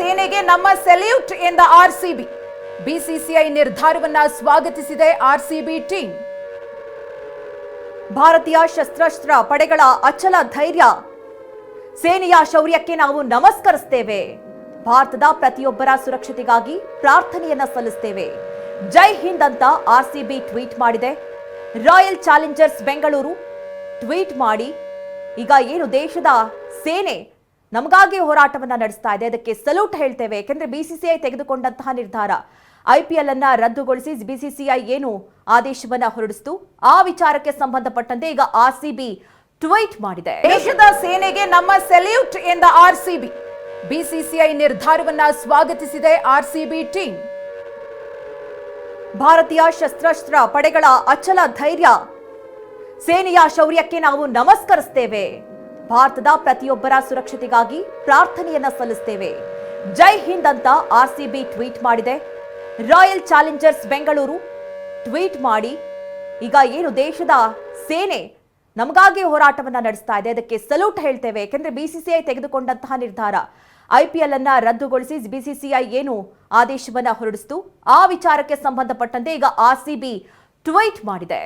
ಸೇನೆಗೆ ನಮ್ಮ ಸೆಲ್ಯೂಟ್ ಎಂದ ಆರ್ಸಿಬಿ. ಬಿಸಿಸಿಐ ನಿರ್ಧಾರವನ್ನ ಸ್ವಾಗತಿಸಿದೆ ಆರ್ಸಿಬಿ ಟೀಮ್. ಭಾರತೀಯ ಸಶಸ್ತ್ರ ಪಡೆಗಳ ಅಚಲ ಧೈರ್ಯ, ಸೇನೆಯ ಶೌರ್ಯಕ್ಕೆ ನಾವು ನಮಸ್ಕರಿಸುತ್ತೇವೆ. ಭಾರತದ ಪ್ರತಿಯೊಬ್ಬರ ಸುರಕ್ಷತೆಗಾಗಿ ಪ್ರಾರ್ಥನೆಯನ್ನ ಸಲ್ಲಿಸುತ್ತೇವೆ. ಜೈ ಹಿಂದ್ ಅಂತ ಆರ್ಸಿಬಿ ಟ್ವೀಟ್ ಮಾಡಿದೆ. ರಾಯಲ್ ಚಾಲೆಂಜರ್ಸ್ ಬೆಂಗಳೂರು ಟ್ವೀಟ್ ಮಾಡಿ ಈಗ ಏನು ದೇಶದ ಸೇನೆ ನಮಗಾಗಿ ಹೋರಾಟವನ್ನ ನಡೆಸ್ತಾ ಇದೆ, ಅದಕ್ಕೆ ಸಲ್ಯೂಟ್ ಹೇಳ್ತೇವೆ. ಯಾಕೆಂದ್ರೆ ಬಿಸಿಸಿಐ ತೆಗೆದುಕೊಂಡಂತಹ ನಿರ್ಧಾರ, ಐಪಿಎಲ್ ಅನ್ನ ರದ್ದುಗೊಳಿಸಿ ಬಿಸಿಸಿಐ ಏನು ಆದೇಶವನ್ನ ಹೊರಡಿಸಿತು, ಆ ವಿಚಾರಕ್ಕೆ ಸಂಬಂಧಪಟ್ಟಂತೆ ಈಗ ಆರ್ಸಿಬಿ ಟ್ವೀಟ್ ಮಾಡಿದೆ. ದೇಶದ ಸೇನೆಗೆ ನಮ್ಮ ಸೆಲ್ಯೂಟ್ ಎಂದ ಆರ್ಸಿಬಿ. ಬಿಸಿಸಿಐ ನಿರ್ಧಾರವನ್ನ ಸ್ವಾಗತಿಸಿದೆ ಆರ್ಸಿಬಿ ಟೀಮ್. ಭಾರತೀಯ ಸಶಸ್ತ್ರ ಪಡೆಗಳ ಅಚಲ ಧೈರ್ಯ, ಸೇನೆಯ ಶೌರ್ಯಕ್ಕೆ ನಾವು ನಮಸ್ಕರಿಸುತ್ತೇವೆ. ಭಾರತದ ಪ್ರತಿಯೊಬ್ಬರ ಸುರಕ್ಷತೆಗಾಗಿ ಪ್ರಾರ್ಥನೆಯನ್ನ ಸಲ್ಲಿಸುತ್ತೇವೆ. ಜೈ ಹಿಂದ್ ಅಂತ ಆರ್ಸಿಬಿ ಟ್ವೀಟ್ ಮಾಡಿದೆ. ರಾಯಲ್ ಚಾಲೆಂಜರ್ಸ್ ಬೆಂಗಳೂರು ಟ್ವೀಟ್ ಮಾಡಿ ಈಗ ಏನು ದೇಶದ ಸೇನೆ ನಮಗಾಗಿ ಹೋರಾಟವನ್ನ ನಡೆಸ್ತಾ ಇದೆ, ಅದಕ್ಕೆ ಸಲ್ಯೂಟ್ ಹೇಳ್ತೇವೆ. ಯಾಕೆಂದ್ರೆ ಬಿಸಿಸಿಐ ತೆಗೆದುಕೊಂಡಂತಹ ನಿರ್ಧಾರ, ಐಪಿಎಲ್ ಅನ್ನ ರದ್ದುಗೊಳಿಸಿ ಬಿಸಿಸಿಐ ಏನು ಆದೇಶವನ್ನ ಹೊರಡಿಸಿತು, ಆ ವಿಚಾರಕ್ಕೆ ಸಂಬಂಧಪಟ್ಟಂತೆ ಈಗ ಆರ್ಸಿಬಿ ಟ್ವೀಟ್ ಮಾಡಿದೆ.